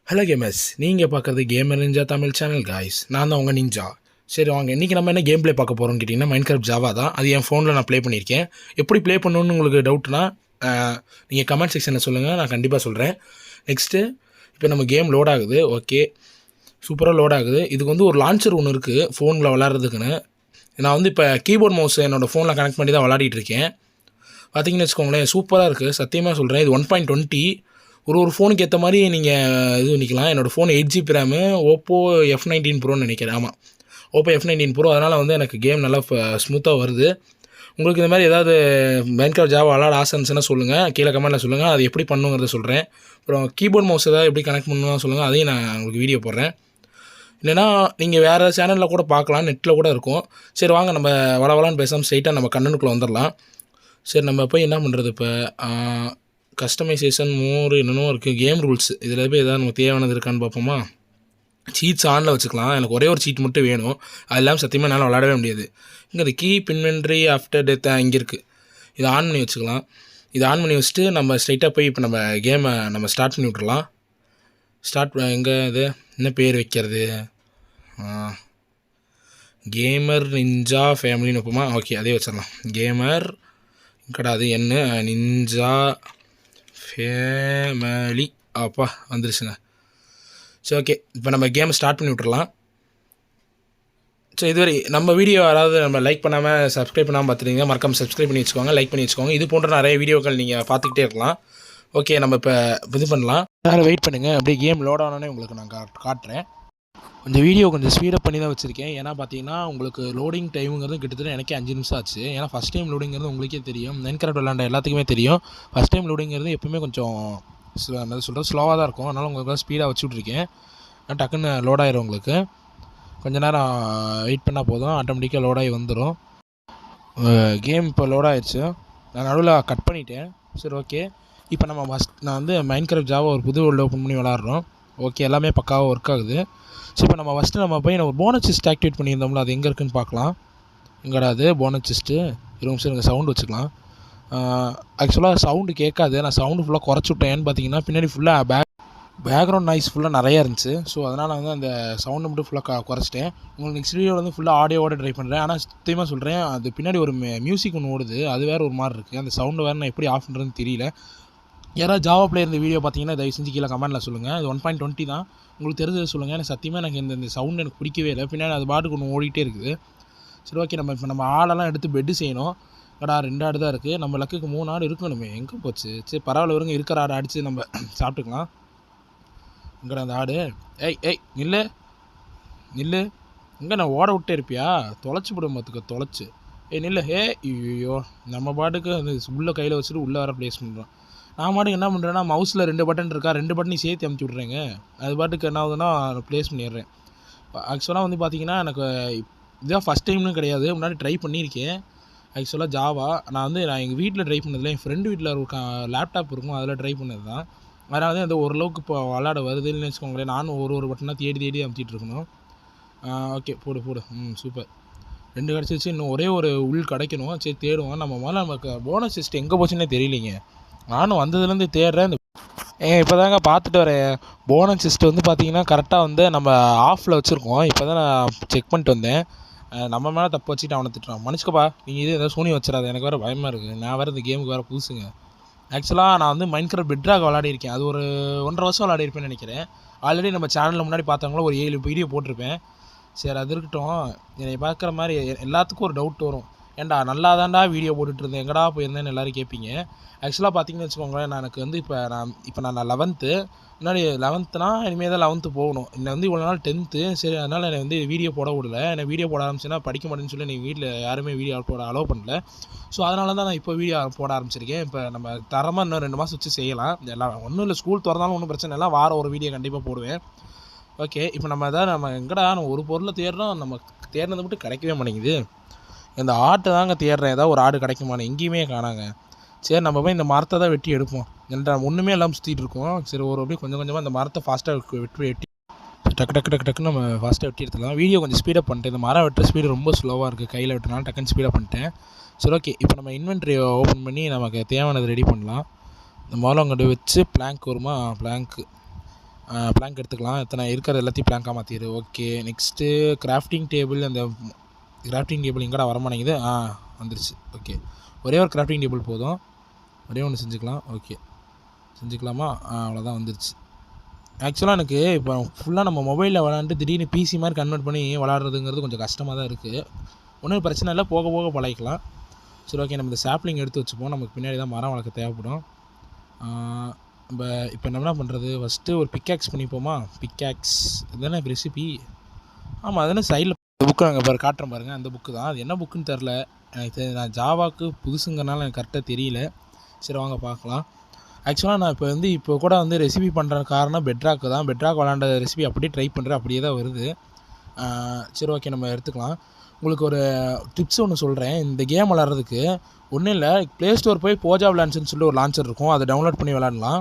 Hello gamers, நீங்கள் பார்க்குறது gamer ninja Tamil channel guys. நான் தான் உங்கள் நிஞ்சா. சரி வாங்க, இன்றைக்கி நம்ம என்ன கேம் ப்ளே பார்க்க போகிறோம்னு கேட்டிங்கன்னா மைன்கிராஃப்ட் ஜாவா தான். அது என் ஃபோனில் நான் ப்ளே பண்ணியிருக்கேன். எப்படி ப்ளே பண்ணணுன்னு உங்களுக்கு டவுட்னா நீங்கள் கமெண்ட் செக்ஷனில் சொல்லுங்கள், நான் கண்டிப்பாக சொல்கிறேன். நெக்ஸ்ட்டு இப்போ நம்ம கேம் லோட் ஆகுது. ஓகே, சூப்பராக லோட் ஆகுது. இதுக்கு வந்து ஒரு லான்ச்சர் ஒன்று இருக்குது ஃபோனில் விளாட்றதுக்குன்னு. நான் வந்து இப்போ கீபோர்ட் மவுஸ் என்னோடய ஃபோனில் கனெக்ட் பண்ணி தான் விளாடிட்டு இருக்கேன். பார்த்தீங்கன்னு வச்சுக்கோங்களேன், சூப்பராக இருக்குது. சத்தியமாக சொல்கிறேன், இது 1.20. ஒரு ஃபோனுக்கு ஏற்ற மாதிரி நீங்கள் இது பண்ணிக்கலாம். என்னோடய phone 8GB RAM, Oppo F19 ப்ரோன்னு நினைக்கிறேன். ஆமாம், ஓப்போ F19 ப்ரோ. அதனால் வந்து எனக்கு கேம் நல்லா ஸ்மூத்தாக வருது. உங்களுக்கு இந்த மாதிரி ஏதாவது மைன்கிராஃப்ட் ஜாவா விளாட ஆசை இருந்துச்சுன்னா சொல்லுங்கள், கீழே கமெண்ட்டில் சொல்லுங்கள். அது எப்படி பண்ணுங்கிறத சொல்கிறேன். அப்புறம் கீபோர்ட் மவுஸ் ஏதாவது எப்படி கனெக்ட் பண்ணணும்னு சொல்லுங்கள், அதையும் நான் உங்களுக்கு வீடியோ போடுறேன். இல்லைனா நீங்கள் வேறு சேனலில் கூட பார்க்கலாம், நெட்டில் கூட இருக்கும். சரி வாங்க, நம்ம வளவலான்னு பேசாமல் ஸ்ட்ரைட்டாக நம்ம கண்ணனுக்குள்ளே வந்துடலாம். சரி, நம்ம போய் என்ன பண்ணுறது இப்போ? கஸ்டமைசேஷன் மோர் என்னென்னோ இருக்குது. கேம் ரூல்ஸ் இதில் போய் எதாவது நமக்கு தேவையானது இருக்கான்னு பார்ப்போமா? சீட்ஸ் ஆனில் வச்சுக்கலாம். எனக்கு ஒரே ஒரு சீட் மட்டும் வேணும். அது இல்லாமல் சத்தியமாக என்னால் விளாடவே முடியாது. இங்கே அது கீப் இன்வென்ட்ரி ஆஃப்டர் டெத் இங்கே இருக்குது. இதை ஆன் பண்ணி வச்சுக்கலாம். இதை ஆன் பண்ணி வச்சுட்டு நம்ம ஸ்ட்ரைட்டாக போய் இப்போ நம்ம கேமை நம்ம ஸ்டார்ட் பண்ணி விட்றலாம். எங்கே இது என்ன பேர் வைக்கிறது? கேமர் நிஞ்சா ஃபேமிலின்னு வைப்போமா? ஓகே, அதே வச்சிடலாம். கேமர் கிடையாது, என்ன நிஞ்சா ஃபேமிலி. அப்பா வந்துருச்சுங்க. சரி ஓகே, இப்போ நம்ம கேமை ஸ்டார்ட் பண்ணி விட்றலாம். ஸோ இதுவரை நம்ம வீடியோ யாராவது நம்ம லைக் பண்ணாமல் சப்ஸ்கிரைப் பண்ணாமல் பார்த்துருங்க, மறக்காமல் சப்ஸ்கிரைப் பண்ணி வச்சுக்கோங்க, லைக் பண்ணி வச்சுக்கோங்க. இது போன்ற நிறைய வீடியோக்கள் நீங்கள் பார்த்துக்கிட்டே இருக்கலாம். ஓகே, நம்ம இப்போ இது பண்ணலாம். வேறு வெயிட் பண்ணுங்கள், அப்படியே கேம் லோட் ஆனோடனே உங்களுக்கு நான் காட்டுறேன். இந்த வீடியோ கொஞ்சம் ஸ்பீடப் பண்ணி தான் வச்சுருக்கேன். ஏன்னா பார்த்தீங்கன்னா உங்களுக்கு லோடிங் டைமுங்கிறது கிட்டத்தட்ட எனக்கே 5 நிமிஷம் ஆச்சு. ஏன்னா ஃபஸ்ட் டைம் லோடிங்கிறது உங்களுக்கே தெரியும், மைன்கிராஃப்ட் விளாண்ட எல்லாத்துக்குமே தெரியும். ஃபஸ்ட் டைம் லோடிங்கிறது எப்பவுமே கொஞ்சம் என்ன சொல்கிறது, ஸ்லோவாக தான் இருக்கும். அதனால் உங்களுக்கு ஸ்பீடாக வச்சு விட்ருக்கேன். டக்குன்னு லோட் ஆயிரும். உங்களுக்கு கொஞ்சம் நேரம் வெயிட் பண்ணால் போதும், ஆட்டோமேட்டிக்காக லோடாகி வந்துடும். கேம் இப்போ லோட் ஆயிடுச்சு. நான் நடுவில் கட் பண்ணிட்டேன். சரி ஓகே, இப்போ நம்ம நான் வந்து மைன்கிராஃப்ட் ஜாவா ஒரு புது வேர்ல்டு ஓப்பன் பண்ணி விளாட்றோம். ஓகே, எல்லாமே பக்காவாக ஒர்க் ஆகுது. ஸோ இப்போ நம்ம ஃபஸ்ட்டு நம்ம போய் நம்ம போனஸ் சிஸ்ட் ஆக்டிவேட் பண்ணியிருந்தோம்ல, அது எங்கே இருக்குதுன்னு பார்க்கலாம். எங்கடா அது போனஸ் சிஸ்ட்டு? 20 நிமிஷம் எனக்கு சவுண்டு வச்சுக்கலாம். ஆக்சுவலாக சவுண்டு கேட்காது, நான் சவுண்டு ஃபுல்லாக குறைச்சி விட்டேன். ஏன்னு பார்த்தீங்கன்னா பின்னாடி ஃபுல்லாக பேக்ரவுண்ட் நாய்ஸ் ஃபுல்லாக நிறையா இருந்துச்சு. ஸோ அதனால் வந்து அந்த சவுண்டை மட்டும் ஃபுல்லாக குறைச்சிட்டேன். உங்களுக்கு நெக்ஸ்ட் வீடியோவில் வந்து ஃபுல்லாக ஆடியோவோட ட்ரை பண்ணுறேன். ஆனால் சத்தியமாக சொல்கிறேன், அது பின்னாடி ஒரு மியூசிக் ஒன்று ஓடுது, அது வேறு ஒரு மாதிரி இருக்குது. அந்த சவுண்டு வேறு நான் எப்படி ஆஃப் பண்ணுறதுன்னு தெரியல. யாராவது ஜாவா பிளேயர் இந்த வீடியோ பார்த்தீங்கன்னா தயவு செஞ்சு கீழே கமெண்ட்டில் சொல்லுங்கள். இது 1.20 தான், உங்களுக்கு தெரிஞ்சது சொல்லுங்கள். எனக்கு சத்தியமாக எனக்கு இந்த சவுண்டு எனக்கு பிடிக்கவே இல்லை. பின்னாடி அது பாட்டுக்கு ஒன்று ஓடிட்டே இருக்குது. சரி ஓகே, இப்போ நம்ம ஆடெல்லாம் எடுத்து பெட்டு செய்யணும். கடா 2 ஆடு தான் இருக்குது. நம்ம லக்குக்கு 3 ஆடு இருக்கணுமே, எங்கே போச்சு? சரி பரவாயில்ல, வருங்க, இருக்கிற ஆடு அடித்து நம்ம சாப்பிட்டுக்கலாம். எங்கடா அந்த ஆடு? ஏய் நில்லு நில்லு, எங்கே நான் ஓட விட்டே இருப்பியா? தொலைச்சி விடும் பார்த்துக்க, தொலைச்சி. நில்லு. ஐயோ, நம்ம பாட்டுக்கு அந்த உள்ளே கையில் வச்சுட்டு உள்ளே வர ப்ளேஸ் பண்ணுறோம். நான் பாட்டுக்கு என்ன பண்ணுறேன்னா, மவுஸில் 2 பட்டன் இருக்கா, 2 பட்டனையும் சேர்த்து அமுச்சு விட்றேங்க. அது பாட்டுக்கு என்ன ஆகுதுன்னா ப்ளேஸ் பண்ணிடுறேன். ஆக்சுவலாக வந்து பார்த்தீங்கன்னா எனக்கு இதுதான் ஃபஸ்ட் டைம்னு கிடையாது, முன்னாடி ட்ரை பண்ணியிருக்கேன். ஆக்சுவலாக ஜாவா நான் எங்கள் வீட்டில் ட்ரை பண்ணதில்லை, என் ஃப்ரெண்டு வீட்டில் ஒரு லேப்டாப் இருக்கும், அதில் ட்ரை பண்ணது தான். அதனால தான் அது ஓரளவுக்கு இப்போ விளாட வருதுன்னு வச்சுக்கோங்களேன். நானும் ஒரு பட்டனாக தேடி அமுத்திட்டு இருக்கணும். ஓகே, போடு. சூப்பர், 2 கிடச்சிச்சு. இன்னும் ஒரே ஒரு உள் கிடைக்கணும். சரி தேடுவோம். நம்ம முதல்ல நமக்கு போனஸ் சிஸ்டம் எங்கே போச்சுன்னே தெரியலிங்க. நானும் வந்ததுலேருந்து தேடுறேன். இப்போ தாங்க பார்த்துட்டு வரேன். போனஸ் சிஸ்டம் வந்து பார்த்தீங்கன்னா கரெக்டாக வந்து நம்ம ஆஃபில் வச்சுருக்கோம். இப்போ தான் நான் செக் பண்ணிட்டு வந்தேன். நம்ம மேலே தப்பு வச்சுட்டு அவனை திட்டுறான். மன்னிச்சுக்கப்பா, நீங்கள் இது ஏதாவது சூனி வச்சிடாது, எனக்கு வேறு பயமாக இருக்குது. நான் வேறு இந்த கேமுக்கு வேறு புதுசுங்க. ஆக்சுவலாக நான் வந்து மைன்கிராஃப்ட் பெட்ராக் விளாடிருக்கேன். அது ஒரு 1.5 வருஷம் விளாடிருப்பேன்னு நினைக்கிறேன். ஆல்ரெடி நம்ம சேனலில் முன்னாடி பார்த்தவங்களும் ஒரு 7 வீடியோ போட்டிருப்பேன். சரி, அது இருக்கட்டும். என்னை பார்க்குற மாதிரி எல்லாத்துக்கும் ஒரு டவுட் வரும். ஏன்டா நல்லா தான்டா வீடியோ போட்டுட்ருந்தேன், எங்கடா போயிருந்தேன்னு எல்லோரும் கேட்பீங்க. ஆக்சுவலாக பார்த்தீங்கன்னு வச்சுக்கோங்களேன், எனக்கு வந்து இப்போ நான் 11th, முன்னாடி 11th இனிமேல் தான் 11th போகணும். என்னை வந்து இவ்வளோ நாள் 10th. சரி, அதனால் என்னை வந்து வீடியோ போட விடல. என்னை வீடியோ போட ஆரம்பிச்சுன்னா படிக்க மாட்டேன்னு சொல்லி எங்கள் வீட்டில் யாருமே வீடியோ போட அலோவ் பண்ணல. ஸோ அதனால தான் நான் இப்போ வீடியோ போட ஆரம்பிச்சிருக்கேன். இப்போ நம்ம தரமாக இன்னும் 2 மாதம் வச்சு செய்யலாம். எல்லாம் ஒன்றும் இல்லை, ஸ்கூல் திறந்தாலும் ஒன்றும் பிரச்சனை இல்லை, வாரம் ஒரு வீடியோ கண்டிப்பாக போடுவேன். ஓகே, இப்போ நம்ம எங்கடா நம்ம ஒரு பொருளை தேடுறோம், நம்ம தேடினது மட்டும் கிடைக்கவே மாட்டேங்குது. இந்த ஆட்டை தாங்க தேடுறேன், ஏதாவது ஒரு ஆடு கிடைக்குமான்னு, எங்கேயுமே காணாங்க. சரி, நம்ம போய் இந்த மரத்தை தான் வெட்டி எடுப்போம். என்ற ஒன்றுமே எல்லாம் சுற்றிட்டு இருக்கோம். சரி, அப்படியே கொஞ்சம் கொஞ்சமாக இந்த மரத்தை ஃபாஸ்ட்டாக வெட்டி டக்குன்னு நம்ம ஃபாஸ்ட்டாக வெட்டி எடுத்துக்கலாம். வீடியோ கொஞ்சம் ஸ்பீடப் பண்ணிட்டேன். இந்த மரம் வெட்டுற ஸ்பீடு ரொம்ப ஸ்லோவாக இருக்குது, கையில் வெட்டினாலும் டக்குன்னு ஸ்பீடப் பண்ணிட்டேன். சரி ஓகே, இப்போ நம்ம இன்வென்ட்ரி ஓப்பன் பண்ணி நமக்கு தேவையானது ரெடி பண்ணலாம். இந்த முதல்ல அங்கிட்ட வச்சு பிளாங்க் வருமா, பிளாங்க்கு பிளாங்க் எடுத்துக்கலாம். எத்தனை இருக்கிறது எல்லாத்தையும் பிளாங்காக மாற்றிடு. Okay, next crafting table. அந்த கிராஃப்டிங் டேபிள் எங்கடா வரமாட்டேங்குது. வந்துருச்சு. ஓகே, ஒரே ஒரு கிராஃப்டிங் டேபிள் போதும், ஒரே ஒன்று செஞ்சுக்கலாம். ஓகே, செஞ்சுக்கலாமா? அவ்வளோதான், வந்துருச்சு. ஆக்சுவலாக எனக்கு இப்போ ஃபுல்லாக நம்ம மொபைலில் விளாண்டு திடீர்னு பிசி மாதிரி கன்வெர்ட் பண்ணி விளாட்றதுங்கிறது கொஞ்சம் கஷ்டமாக தான் இருக்குது. ஒன்றும் பிரச்சனை இல்லை, போக போக பழகிக்கலாம். சரி, ஓகே, நம்ம இந்த சாப்ளிங் எடுத்து வச்சுப்போம். நமக்கு பின்னாடி தான் மரம் வளர்க்க தேவைப்படும். நம்ம இப்போ என்ன பண்ணுறது, ஃபஸ்ட்டு ஒரு பிக்காக்ஸ் பண்ணிப்போமா? பிக்காக்ஸ் இதுதானே ரெசிபி. ஆமாம், அதுதானே சைடில் புக்கு நாங்கள் பாரு காட்டுறேன் பாருங்கள். அந்த புக்கு தான். அது என்ன புக்குன்னு தெரில எனக்கு. நான் ஜாவாக்கு புதுசுங்கிறனால எனக்கு கரெக்டாக தெரியல. சரி, வாங்க பார்க்கலாம். ஆக்சுவலாக நான் இப்போ கூட ரெசிபி பண்ணுற காரணம் பெட்ராக்கு தான். பெட்ராக் விளாண்ட ரெசிபி அப்படியே ட்ரை பண்ணுறேன், அப்படியே தான் வருது. சரி, ஓகே, நம்ம எடுத்துக்கலாம். உங்களுக்கு ஒரு டிப்ஸ் ஒன்று சொல்கிறேன். இந்த கேம் விளாட்றதுக்கு ஒன்றும் இல்லை, ப்ளே ஸ்டோர் போய் போஜா லான்ச்சர்னு சொல்லிட்டு ஒரு லான்ச்சர் இருக்கும், அதை டவுன்லோட் பண்ணி விளாட்லாம்.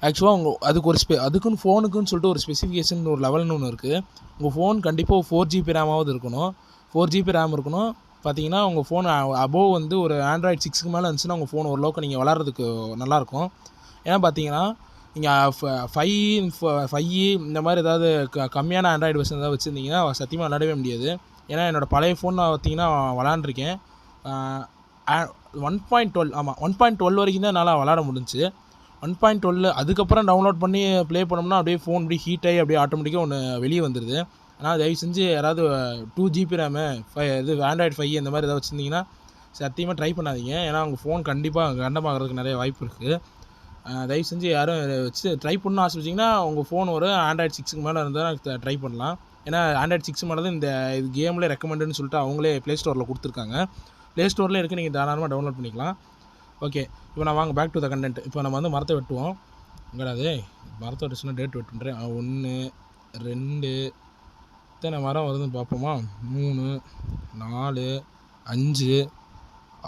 ஆக்சுவலாக அதுக்கு அதுக்குன்னு ஃபோனுக்குன்னு சொல்லிட்டு ஒரு ஸ்பெசிஃபிகேஷன், ஒரு லெவல்னு ஒன்று இருக்குது. உங்கள் ஃபோன் கண்டிப்பாக 4GB ரேமாவது இருக்கணும். 4GB ரேம் இருக்கணும். பார்த்தீங்கன்னா உங்கள் ஃபோன் அபோவ் ஒரு ஆண்ட்ராய்டு 6க்கு மேலே இருந்துச்சுன்னா உங்கள் ஃபோன் ஓரளவுக்கு நீங்கள் விளாட்றதுக்கு நல்லாயிருக்கும். ஏன்னா பார்த்தீங்கன்னா நீங்கள் 5 இந்த மாதிரி ஏதாவது கம்மியான ஆண்ட்ராய்டு வெர்ஷன் ஏதாவது வச்சுருந்தீங்கன்னா சத்தியமாக விளாடவே முடியாது. ஏன்னா என்னோடய பழைய ஃபோன் நான் பார்த்தீங்கன்னா விளாண்டுருக்கேன். 1.12 ஆமாம் 1.12 வரைக்கும் தான் என்னால் விளாட முடிஞ்சிச்சு. 1.12 அதுக்கப்புறம் டவுன்லோட் பண்ணி ப்ளே பண்ணோம்னா அப்படியே ஃபோன் அப்படியே ஹீட் ஆகி அப்படியே ஆட்டோமேட்டிக்காக ஒன்று வெளியே வந்துடுது. ஆனால் தயவு செஞ்சு யாராவது 2GB ரேமு ஆண்ட்ராய்டு 5 இந்த மாதிரி ஏதாவது வச்சுருந்தீங்கன்னா சத்தியமாக ட்ரை பண்ணாதீங்க. ஏன்னா உங்கள் ஃபோன் கண்டிப்பாக கண்டமாகிறதுக்கு நிறைய வாய்ப்பு இருக்குது. தயவு செஞ்சு யாரும் வச்சு ட்ரை பண்ணணும் ஆசை வச்சிங்கன்னா உங்கள் ஃபோன் ஒரு ஆண்ட்ராய்டு 6க்கு மேலே இருந்தால் ட்ரை பண்ணலாம். ஏன்னா ஆண்ட்ராய்டு 6 மேலே தான் இந்த இது கேம்லேயே ரெக்கமெண்டுன்னு சொல்லிட்டு அவங்களே ப்ளே ஸ்டோரில் கொடுத்துருக்காங்க. ப்ளே ஸ்டோரில் இருக்குது, நீங்கள் தாராளமாக டவுன்லோட் பண்ணிக்கலாம். ஓகே, இப்போ நான் வாங்க பேக் டு த கண்டென்ட். இப்போ நம்ம மரத்தை வெட்டுவோம். இங்கடாது மரத்தை வெட்டுச்சுன்னா டேட் வெட்டுன்றேன். 1 2 இத்தனை மரம் வருதுன்னு பார்ப்போமா? 3 4 5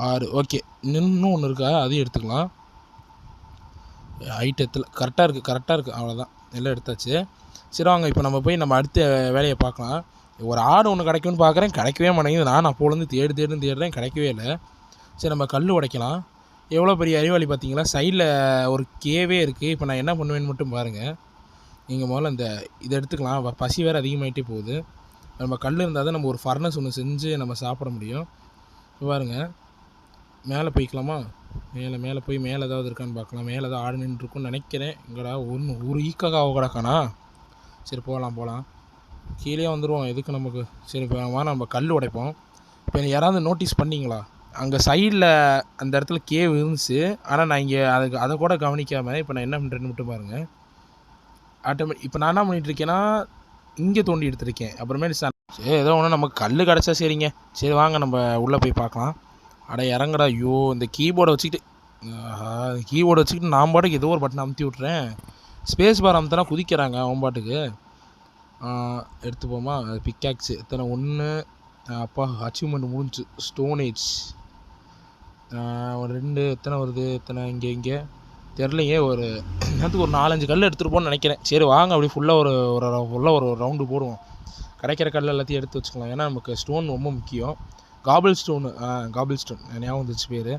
6. ஓகே, இன்னும் ஒன்று இருக்கா, அதையும் எடுத்துக்கலாம். ஐட்டத்தில் கரெக்டாக இருக்குது. அவ்வளோதான், எல்லாம் எடுத்தாச்சு. சரி, வாங்க இப்போ நம்ம போய் நம்ம அடுத்த வேலையை பார்க்கலாம். ஒரு ஆடு ஒன்று கிடைக்கும்னு பார்க்குறேன், கிடைக்கவே மாட்டேங்குது. நான் அப்போலேருந்து தேடுறேன், கிடைக்கவே இல்லை. சரி, நம்ம கல் உடைக்கலாம். எவ்வளோ பெரிய அறிவாளி பார்த்தீங்களா? சைடில் ஒரு கேவே இருக்குது. இப்போ நான் என்ன பண்ணுவேன்னு மட்டும் பாருங்கள். நீங்கள் முதல்ல இதை எடுத்துக்கலாம். பசி வேறு அதிகமாகிட்டே போகுது. நம்ம கல் இருந்தால் தான் நம்ம ஒரு ஃபர்னஸ் ஒன்று செஞ்சு நம்ம சாப்பிட முடியும். இப்போ பாருங்கள், மேலே போய்க்கலாமா? மேலே போய் மேலே ஏதாவது இருக்கான்னு பார்க்கலாம். மேலே ஏதாவது ஆடு நின்றுருக்குன்னு நினைக்கிறேன். இங்கடா ஒரு ஈக்காக கிடக்கானா? சரி, போகலாம். கீழே வந்துடுவோம், எதுக்கு நமக்கு. சரி, இப்போ நம்ம கல் உடைப்போம். இப்போ யாராவது நோட்டீஸ் பண்ணிங்களா? அங்கே சைடில் அந்த இடத்துல கேவ் இருந்துச்சு, ஆனால் நான் இங்கே அதை கூட கவனிக்காமல் இப்போ நான் என்ன பண்ணுறேன்னு மட்டும் பாருங்கள். இப்போ நான் என்ன பண்ணிகிட்ருக்கேன்னா இங்கே தோண்டி எடுத்துருக்கேன். அப்புறமேட்டு சரி, ஏதோ ஒன்று நமக்கு கல் கிடச்சா சரிங்க. சரி, வாங்க நம்ம உள்ளே போய் பார்க்கலாம். இறங்கடா. ஐயோ, இந்த கீபோர்டை வச்சுக்கிட்டு நான் பாட்டுக்கு ஏதோ ஒரு பட்டன் அமுத்தி விட்றேன். ஸ்பேஸ் பார் அமுத்தினா குதிக்கிறாங்க அவன் பாட்டுக்கு. எடுத்துப்போமா? பிக்காக்ஸு எத்தனை? 1 அப்பா அச்சீவ்மெண்ட் முடிஞ்சு. ஸ்டோனேஜ் 2 எத்தனை வருது? எத்தனை இங்கே தெரிலையே. ஒரு நேரத்துக்கு ஒரு 4-5 கல் எடுத்துகிட்டு போகணும்னு நினைக்கிறேன். சரி, வாங்க அப்படி ஃபுல்லாக ஒரு ரவுண்டு போடுவோம். கிடைக்கிற கல் எல்லாத்தையும் எடுத்து வச்சுக்கலாம். ஏன்னா நமக்கு ஸ்டோன் ரொம்ப முக்கியம். காபிள் ஸ்டோன் ஞாபகம் வந்துச்சு பேர்.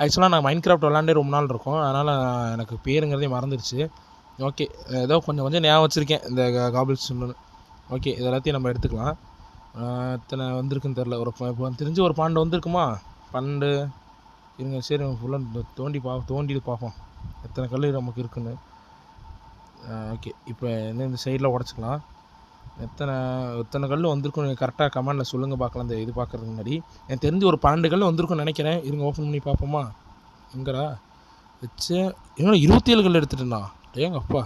ஆக்சுவலாக நான் மைன்கிராஃப்ட் விளாண்டே ரொம்ப நாள் இருக்கும், அதனால் எனக்கு பேருங்கிறதே மறந்துடுச்சு. ஓகே, ஏதோ கொஞ்சம் ஞாபகம் வச்சுருக்கேன் இந்த காபிள் ஸ்டோன். ஓகே, இது எல்லாத்தையும் நம்ம எடுத்துக்கலாம். எத்தனை வந்திருக்குன்னு தெரில. இப்போ தெரிஞ்சு ஒரு 12 வந்திருக்குமா? 12 இருங்க. சரி, ஃபுல்லாக தோண்டிட்டு பார்ப்போம் எத்தனை கல் நமக்கு இருக்குன்னு. ஓகே, இப்போ இந்த சைடில் உடச்சிக்கலாம். எத்தனை கல் வந்திருக்கும் கரெக்டாக கமெண்டில் சொல்லுங்கள் பார்க்கலாம். இந்த இது பார்க்குறதுக்கு முன்னாடி எனக்கு தெரிஞ்சு ஒரு 12 கல் வந்திருக்குன்னு நினைக்கிறேன். இருங்க, ஓப்பன் பண்ணி பார்ப்போமா? எங்கடா வச்சு இன்னும் 27 கல் எடுத்துட்டேண்ணா. ஏங்க அப்பா,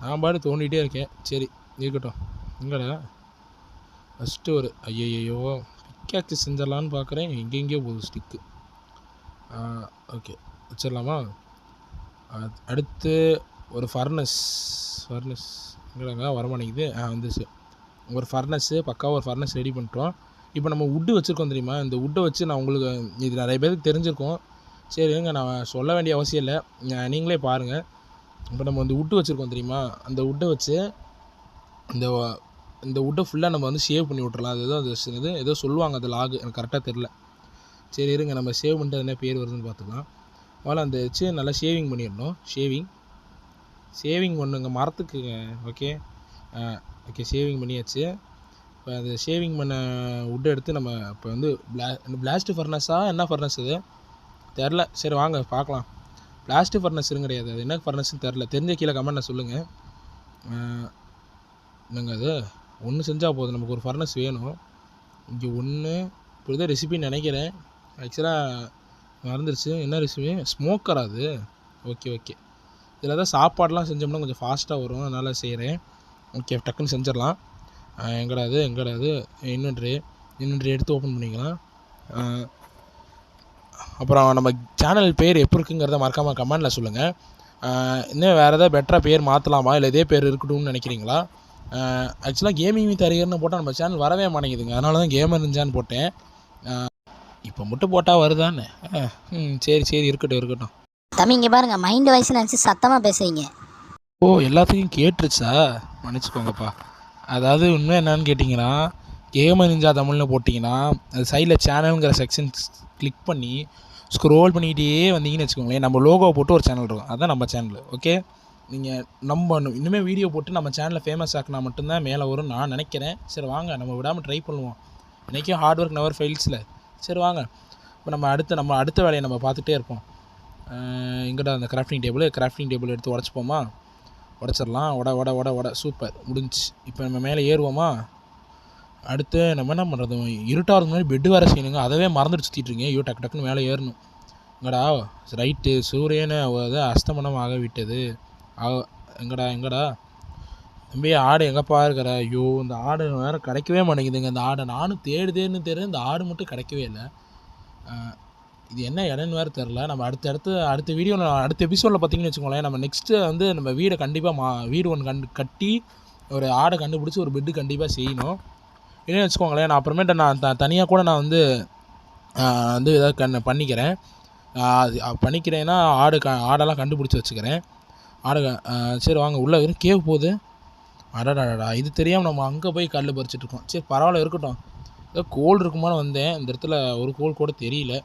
நான் பாட்டு தோண்டிகிட்டே இருக்கேன். சரி, இருக்கட்டும். எங்கடா ஃபஸ்ட்டு ஒரு ஐயோ பிக்காச்சு செஞ்சிடலான்னு பார்க்குறேன். எங்கெங்கேயோ போகுது ஸ்டிக்கு. ஓகே, வச்சிடலாமா? அடுத்து ஒரு ஃபர்னஸ் எங்கடாங்க வரமாட்டேங்குது. வந்துச்சு ஒரு ஃபர்னஸ்ஸு. பக்காவாக ஒரு ஃபர்னஸ் ரெடி பண்ணிட்டோம். இப்போ நம்ம வுட்டு வச்சுருக்கோம் தெரியுமா? இந்த வுட்டை வச்சு நான் உங்களுக்கு இது நிறைய பேருக்கு தெரிஞ்சிருக்கோம். சரிங்க, நான் சொல்ல வேண்டிய அவசியம் இல்லை, நீங்களே பாருங்கள். இப்போ நம்ம வுட்டு வச்சுருக்கோம் தெரியுமா? அந்த வுட்டை வச்சு இந்த வுட்டை ஃபுல்லாக நம்ம சேவ் பண்ணி விட்றலாம். அது ஏதோ சொல்லுவாங்க, அது லாகு, எனக்கு கரெக்டாக தெரில. சரி, இருங்க, நம்ம சேவ் பண்ணிட்டு என்ன பேர் வருதுன்னு பார்த்துக்கலாம். முதல்ல அந்த வச்சு நல்லா ஷேவிங் பண்ணிடணும். சேவிங் பண்ணுங்க மரத்துக்குங்க. ஓகே ஓகே சேவிங் பண்ணியாச்சு. இப்போ அது ஷேவிங் பண்ண வுட் எடுத்து நம்ம இப்போ வந்து பிளாஸ்ட் ஃபர்னஸா என்ன ஃபர்னஸ் இது தெரில. சரி வாங்க பார்க்கலாம். பிளாஸ்ட் ஃபர்னஸ்னு கிடையாது, அது என்ன ஃபர்னஸ்ன்னு தெரில. தெரிஞ்ச கீழே கமெண்ட்டில் சொல்லுங்கள். என்னங்க அது ஒன்று செஞ்சால் போதும், நமக்கு ஒரு ஃபர்னஸ் வேணும். இங்கே ஒன்று இப்படி தான் ரெசிபின்னு நினைக்கிறேன். ஆக்சுவலாக மறந்துருச்சு என்ன ரெசிபி. ஸ்மோக்கர் அது. ஓகே ஓகே இதில் தான் சாப்பாடெலாம் செஞ்சோம்னா கொஞ்சம் ஃபாஸ்ட்டாக வரும், அதனால் செய்கிறேன். ஓகே டக்குன்னு செஞ்சிடலாம். எங்கடா அது இன்வென்ட்ரி எடுத்து ஓப்பன் பண்ணிக்கலாம். அப்புறம் நம்ம சேனல் பேர் எப்படி இருக்குங்கிறத மறக்காமல் கமெண்டில் சொல்லுங்கள். இன்னும் வேறு எதாவது பெட்டராக பேர் மாற்றலாமா இல்லை இதே பேர் இருக்கட்டும்னு நினைக்கிறீங்களா? ஆக்சுவலாக கேமிங் வித் அரியர்னு போட்டால் நம்ம சேனல் வரவே மாட்டேங்குதுங்க, அதனால தான் கேமர் நிஞ்சான்னு போட்டேன். இப்போ மட்டும் போட்டால் வருதான்னு. சரி இருக்கட்டும். தம்பி இங்கே பாருங்கள், மைண்ட் வாய்ஸ் நினச்சி சத்தமாக பேசுகிறீங்க. ஓ எல்லாத்துக்கும் கேட்டுருச்சா? மன்னிச்சுக்கோங்கப்பா. அதாவது உண்மை என்னன்னு கேட்டிங்கன்னா, கேமர் நிஞ்சா தமிழ்னு போட்டிங்கன்னா அது சைடில் சேனலுங்கிற செக்ஷன் கிளிக் பண்ணி ஸ்க்ரோல் பண்ணிக்கிட்டே வந்தீங்கன்னு வச்சுக்கோங்களேன், நம்ம லோகோவை போட்டு ஒரு சேனல் இருக்கும், அதுதான் நம்ம சேனல். ஓகே நீங்கள் நம்ம இன்னுமே வீடியோ போட்டு நம்ம சேனலில் ஃபேமஸ் ஆக்கினா மட்டும்தான் மேலே வரும் நான் நினைக்கிறேன். சரி வாங்க நம்ம விடாமல் ட்ரை பண்ணுவோம். இன்றைக்கும் ஹார்ட் ஒர்க் நெவர் ஃபெயில்ஸில். சரி வாங்க இப்போ நம்ம அடுத்த வேலையை நம்ம பார்த்துட்டே இருப்போம். எங்கடா அந்த கிராஃப்டிங் டேபிள் எடுத்து உடச்சிப்போமா? உடச்சிடலாம். உட சூப்பர் முடிஞ்சிச்சு. இப்போ நம்ம மேலே ஏறுவோமா? அடுத்து நம்ம என்ன பண்ணுறது, இருட்டாகிறது முன்னாடி பெட்டு வேறு செய்யணுங்க, அதவே மறந்துட்டு சுற்றிட்டுருங்க. ஐயோ டக்குன்னு மேலே ஏறணும். எங்கடா ரைட்டு சூரியனை அஸ்தமனம் ஆக விட்டது. எங்கடா தம்பி ஆடு எங்கேப்பா இருக்கிற? ஐயோ இந்த ஆடு வேறு கிடைக்கவே மாட்டேங்குதுங்க. இந்த ஆடை நானும் தேடுன்னு இந்த ஆடு மட்டும் கிடைக்கவே இல்லை. இது என்ன இடம்னு வேறு தெரில. நம்ம அடுத்த வீடியோவில் அடுத்த எபிசோடில் பார்த்தீங்கன்னு வச்சுக்கோங்களேன், நம்ம நெக்ஸ்ட்டு வந்து நம்ம வீடை கண்டிப்பாக வீடு ஒன்று கட்டி ஒரு ஆடை கண்டுபிடிச்சி ஒரு பெட்டு கண்டிப்பாக செய்யணும். இல்லைன்னு வச்சுக்கோங்களேன், நான் அப்புறமேட்டு நான் தனியாக கூட நான் வந்து ஏதாவது பண்ணிக்கிறேன். பண்ணிக்கிறேன்னா ஆடெல்லாம் கண்டுபிடிச்சி வச்சுக்கிறேன். சரி வாங்க உள்ளே கேவ் போகுது. அடடாடா இது தெரியாமல் நம்ம அங்கே போய் கல் பறிச்சிட்ருக்கோம். சரி பரவாயில்ல இருக்கட்டும். ஏதோ கோல் இருக்குமான்னு வந்தேன், இந்த இடத்துல ஒரு கோல் கூட தெரியல.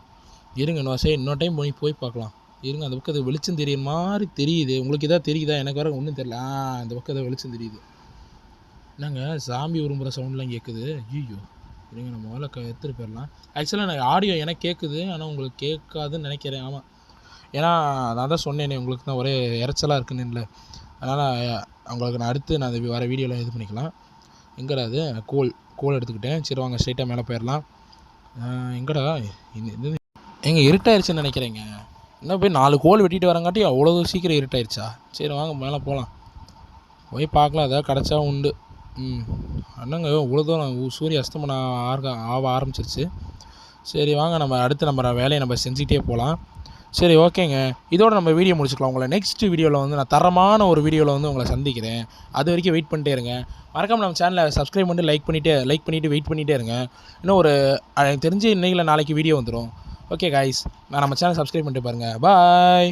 இருங்க இன்னொரு டைம் போய் பார்க்கலாம். இருங்க அந்த பக்கம் அது வெளிச்சம் தெரியுற மாதிரி தெரியுது. உங்களுக்கு எதாவது தெரியுதா? எனக்கு வேறு ஒன்றும் தெரியல. அந்த பக்கம் ஏதோ வெளிச்சம் தெரியுது. என்னங்க சாமி விரும்புகிற சவுண்ட்லாம் கேட்குது. ஐயோ இருங்க நம்ம முதல்ல எடுத்துகிட்டு போயிடலாம். ஆக்சுவலாக எனக்கு ஆடியோ எனக்கு கேட்குது, ஆனால் உங்களுக்கு கேட்காதுன்னு நினைக்கிறேன். ஆமாம், ஏன்னா நான் தான் சொன்னேனே உங்களுக்கு தான் ஒரே இறைச்சலாக இருக்குன்னு இல்லை. அதனால் அவங்களுக்கு நான் அடுத்து நான் அது வர வீடியோவில் இது பண்ணிக்கலாம். எங்கடா அது கோல் எடுத்துக்கிட்டேன். சரி வாங்க ஸ்ட்ரைட்டாக மேலே போயிடலாம். எங்கடா இது எங்கே இருட்டாயிருச்சுன்னு நினைக்கிறேங்க. இன்னும் போய் 4 கோல் வெட்டிட்டு வரங்காட்டி அவ்வளோ சீக்கிரம் இருட்டாயிருச்சா? சரி வாங்க மேலே போகலாம், போய் பார்க்கலாம். ஏதாவது கிடச்சா உண்டு. அண்ணங்க இவ்வளோ தூரம் சூரிய அஸ்தமனம் ஆக ஆரம்பிச்சிருச்சு. சரி வாங்க நம்ம வேலையை நம்ம செஞ்சுக்கிட்டே போகலாம். சரி ஓகேங்க, இதோட நம்ம வீடியோ முடிச்சுக்கலாம். உங்களை நெக்ஸ்ட் வீடியோவில் வந்து நான் தரமான ஒரு வீடியோவில் வந்து உங்களை சந்திக்கிறேன். அது வரைக்கும் வெயிட் பண்ணிட்டே இருங்க. மறக்காமல் நம்ம சேனலை சப்ஸ்கிரைப் பண்ணிட்டு லைக் பண்ணிவிட்டு வெயிட் பண்ணிகிட்டே இருங்க. இன்னும் எனக்கு தெரிஞ்சு இன்னைக்கு நாளைக்கு வீடியோ வந்துடும். ஓகே காய்ஸ், நான் நம்ம சேனல் சப்ஸ்கிரைப் பண்ணிட்டு பாருங்கள். பாய்.